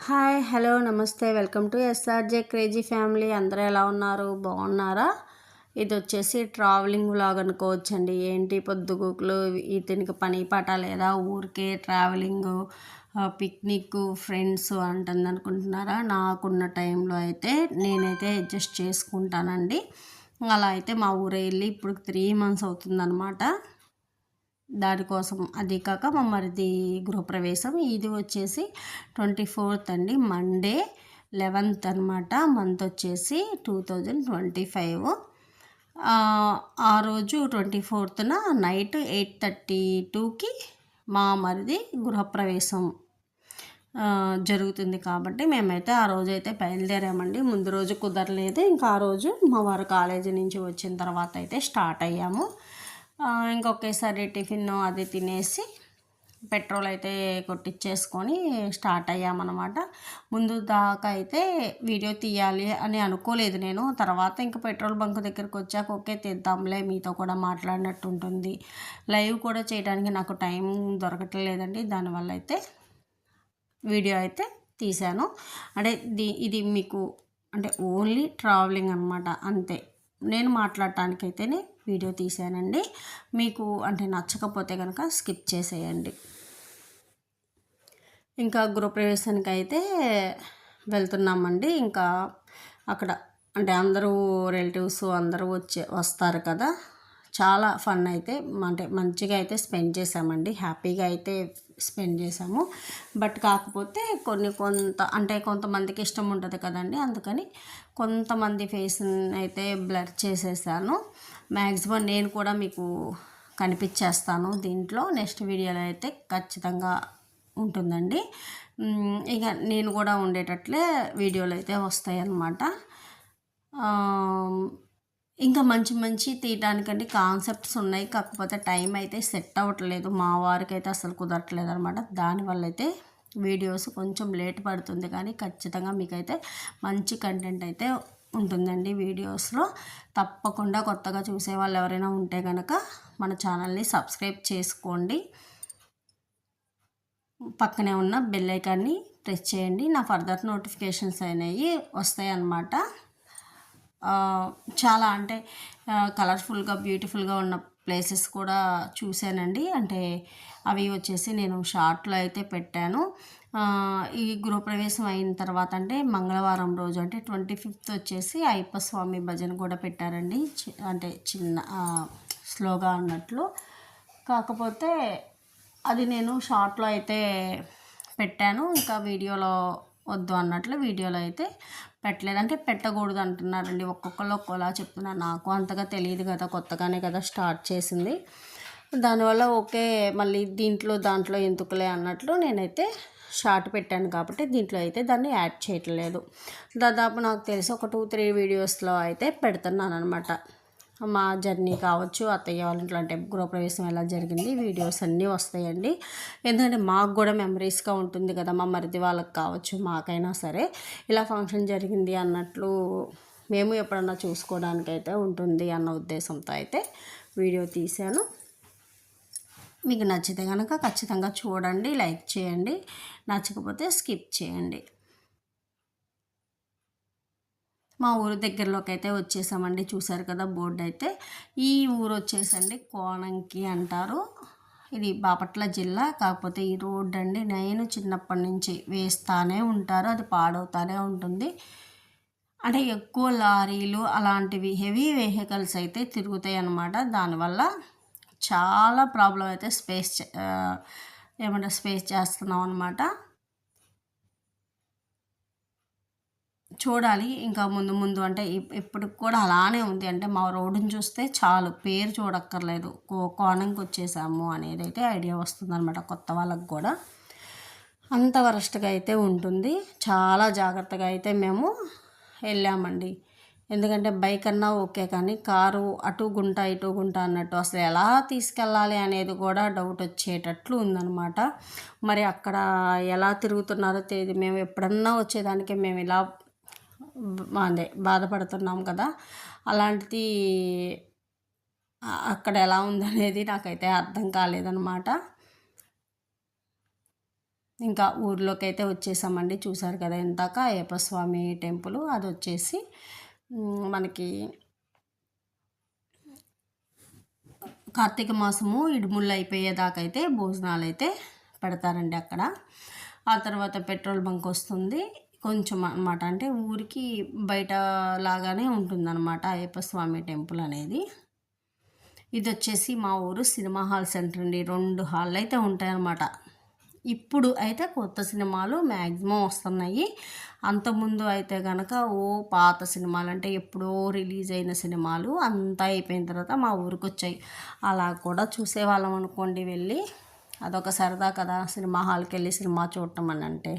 Hi hello నమస్తే welcome to SRJ crazy family. అందరూ ఎలా ఉన్నారు? బాగున్నారా? ఇది వచ్చేసి ట్రావెలింగ్ వ్లాగ్ అనుకోవచ్చండి. ఏంటి పొద్దుగూకులు ఇతనికి పని పాట లేదా, ఊరికే ట్రావెలింగ్ పిక్నిక్ ఫ్రెండ్స్ అంటుంది అనుకుంటున్నారా? నాకున్న టైంలో అయితే నేనైతే అడ్జస్ట్ చేసుకుంటానండి. అలా అయితే మా ఊరు వెళ్ళి ఇప్పుడు 3 months అవుతుందన్నమాట. దానికోసం అది కాక మా మరిది గృహప్రవేశం. ఇది వచ్చేసి 24th అండి, మండే 11th అనమాట. మంత్ వచ్చేసి 2025. ఆ రోజు 24th నైట్ 8:32కి మా మరిది గృహప్రవేశం జరుగుతుంది కాబట్టి మేమైతే ఆ రోజు అయితే బయలుదేరామండి. ముందు రోజు కుదరలేదు, ఇంకా ఆ రోజు మా వారు కాలేజీ నుంచి వచ్చిన తర్వాత అయితే స్టార్ట్ అయ్యాము. ఇంకొకేసారి టిఫిన్ అది తినేసి పెట్రోల్ అయితే కొట్టించేసుకొని స్టార్ట్ అయ్యామన్నమాట. ముందు దాకా అయితే వీడియో తీయాలి అని అనుకోలేదు నేను. తర్వాత ఇంకా పెట్రోల్ బంక్ దగ్గరికి వచ్చాక ఓకే తీద్దాంలే, మీతో కూడా మాట్లాడినట్టు ఉంటుంది. లైవ్ కూడా చేయడానికి నాకు టైం దొరకట్లేదండి. దానివల్ల అయితే వీడియో అయితే తీశాను. అంటే ఇది మీకు అంటే ఓన్లీ ట్రావెలింగ్ అనమాట, అంతే. నేను మాట్లాడటానికైతేనే వీడియో తీసానండి. మీకు అంటే నచ్చకపోతే కనుక స్కిప్ చేసేయండి. ఇంకా గృహప్రవేశానికి అయితే వెళ్తున్నామండి. ఇంకా అక్కడ అంటే అందరూ రిలేటివ్స్ అందరూ వస్తారు కదా. చాలా ఫన్ అయితే అంటే మంచిగా అయితే స్పెండ్ చేసామండి. హ్యాపీగా అయితే స్పెండ్ చేసాము. బట్ కాకపోతే అంటే కొంతమందికి ఇష్టం ఉంటుంది కదండి, అందుకని కొంతమంది ఫేస్ని అయితే బ్లర్ చేసేసాను. మ్యాక్సిమం నేను కూడా మీకు కనిపించేస్తాను దీంట్లో. నెక్స్ట్ వీడియోలో అయితే ఖచ్చితంగా ఉంటుందండి. ఇక నేను కూడా ఉండేటట్లే వీడియోలు అయితే వస్తాయి అన్నమాట. ఇంకా మంచి తీయడానికంటే కాన్సెప్ట్స్ ఉన్నాయి, కాకపోతే టైం అయితే సెట్ అవ్వట్లేదు. మా వారికి అయితే అసలు కుదరట్లేదు అనమాట. దానివల్ల అయితే వీడియోస్ కొంచెం లేట్ పడుతుంది, కానీ ఖచ్చితంగా మీకైతే మంచి కంటెంట్ అయితే ఉంటుందండి వీడియోస్లో. తప్పకుండా కొత్తగా చూసే వాళ్ళు ఎవరైనా ఉంటే కనుక మన ఛానల్ని సబ్స్క్రైబ్ చేసుకోండి. పక్కనే ఉన్న బెల్ ఐకాన్ని ప్రెస్ చేయండి. నా ఫర్దర్ నోటిఫికేషన్స్ అనేవి వస్తాయి అన్నమాట. చాలా అంటే కలర్ఫుల్గా బ్యూటిఫుల్గా ఉన్న ప్లేసెస్ కూడా చూశానండి. అంటే అవి వచ్చేసి నేను షార్ట్లో అయితే పెట్టాను. ఈ గృహప్రవేశం అయిన తర్వాత అంటే మంగళవారం రోజు అంటే 25th వచ్చేసి అయ్యప్ప స్వామి భజన కూడా పెట్టారండి. అంటే చిన్న స్లోగా అన్నట్లు. కాకపోతే అది నేను షార్ట్లో అయితే పెట్టాను. ఇంకా వీడియోలో వద్దు అన్నట్లు వీడియోలో అయితే పెట్టలేదు. అంటే పెట్టకూడదు అంటున్నారండి. ఒక్కొక్కరు ఒక్కోలా చెప్తున్నారు. నాకు అంతగా తెలియదు కదా, కొత్తగానే కదా స్టార్ట్ చేసింది. దానివల్ల ఓకే మళ్ళీ దాంట్లో ఎందుకులే అన్నట్లు నేనైతే షార్ట్ పెట్టాను కాబట్టి దీంట్లో అయితే దాన్ని యాడ్ చేయట్లేదు. దాదాపు నాకు తెలిసి ఒక 2-3 వీడియోస్లో అయితే పెడుతున్నాను అనమాట. మా జర్నీ కావచ్చు, అత్తయ్య వాళ్ళ ఇంట్లో అంటే గృహప్రవేశం ఎలా జరిగింది వీడియోస్ అన్నీ వస్తాయండి. ఎందుకంటే మాకు కూడా మెమరీస్గా ఉంటుంది కదా, మా మరిది వాళ్ళకి కావచ్చు మాకైనా సరే ఇలా ఫంక్షన్ జరిగింది అన్నట్లు మేము ఎప్పుడన్నా చూసుకోవడానికైతే ఉంటుంది అన్న ఉద్దేశంతో అయితే వీడియో తీశాను. మీకు నచ్చితే కనుక ఖచ్చితంగా చూడండి, లైక్ చేయండి. నచ్చకపోతే స్కిప్ చేయండి. మా ఊరు దగ్గరలోకి అయితే వచ్చేసామండి. చూసారు కదా బోర్డు అయితే. ఈ ఊరు వచ్చేసండి కోణంకి అంటారు. ఇది బాపట్ల జిల్లా. కాకపోతే ఈ రోడ్డు అండి నేను చిన్నప్పటి నుంచి వేస్తానే ఉంటారు, అది పాడవుతానే ఉంటుంది. అంటే ఎక్కువ లారీలు అలాంటివి హెవీ వెహికల్స్ అయితే తిరుగుతాయి అన్నమాట. దానివల్ల చాలా ప్రాబ్లం అయితే స్పేస్ చేస్తున్నాం అనమాట. చూడాలి ఇంకా ముందు అంటే ఇప్పటికి కూడా అలానే ఉంది. అంటే మా రోడ్డుని చూస్తే చాలు, పేరు చూడక్కర్లేదు, కోణంకి వచ్చేసాము అనేది అయితే ఐడియా వస్తుందన్నమాట కొత్త వాళ్ళకి కూడా. అంత వరస్ట్గా అయితే ఉంటుంది. చాలా జాగ్రత్తగా అయితే మేము వెళ్ళామండి. ఎందుకంటే బైక్ అన్నా ఓకే, కానీ కారు అటు గుంట ఇటు గుంట అన్నట్టు అసలు ఎలా తీసుకెళ్ళాలి అనేది కూడా డౌట్ వచ్చేటట్లు ఉందన్నమాట. మరి అక్కడ ఎలా తిరుగుతున్నారో తెలియదు. మేము ఎప్పుడన్నా వచ్చేదానికి మేము ఇలా బాధపడుతున్నాం కదా, అలాంటిది అక్కడ ఎలా ఉందనేది నాకైతే అర్థం కాలేదన్నమాట. ఇంకా ఊర్లోకి అయితే వచ్చేసామండి. చూసారు కదా ఇందాక అయ్యప్ప స్వామి టెంపుల్ అది వచ్చేసి మనకి కార్తీక మాసము ఇడుముళ్ళు అయిపోయేదాకా అయితే భోజనాలు అయితే పెడతారండి అక్కడ. ఆ తర్వాత పెట్రోల్ బంక్ వస్తుంది కొంచెం అనమాట, అంటే ఊరికి బయట లాగానే ఉంటుందన్నమాట అయ్యప్ప స్వామి టెంపుల్ అనేది. ఇది వచ్చేసి మా ఊరు సినిమా హాల్ సెంటర్ అండి. 2 హాళ్ళు అయితే ఉంటాయన్నమాట. ఇప్పుడు అయితే కొత్త సినిమాలు మ్యాక్సిమం వస్తున్నాయి. అంతకుముందు అయితే కనుక పాత సినిమాలు అంటే ఎప్పుడో రిలీజ్ అయిన సినిమాలు అంతా అయిపోయిన తర్వాత మా ఊరికి వచ్చాయి. అలా కూడా చూసేవాళ్ళం అనుకోండి వెళ్ళి. అదొక సరదా కదా సినిమా హాల్కి వెళ్ళి సినిమా చూడటం అని అంటే.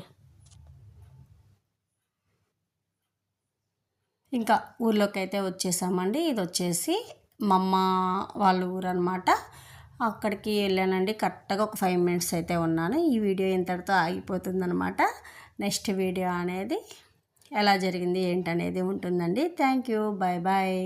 ఇంకా ఊర్లోకి అయితే వచ్చేసామండి. ఇది వచ్చేసి మా అమ్మ వాళ్ళ ఊరు అనమాట. అక్కడికి వెళ్ళానండి. కరెక్ట్గా ఒక 5 మినిట్స్ అయితే ఉన్నాను. ఈ వీడియో ఇంతటితో ఆగిపోతుందనమాట. నెక్స్ట్ వీడియో అనేది ఎలా జరిగింది ఏంటనేది ఉంటుందండి. Thank you. Bye bye.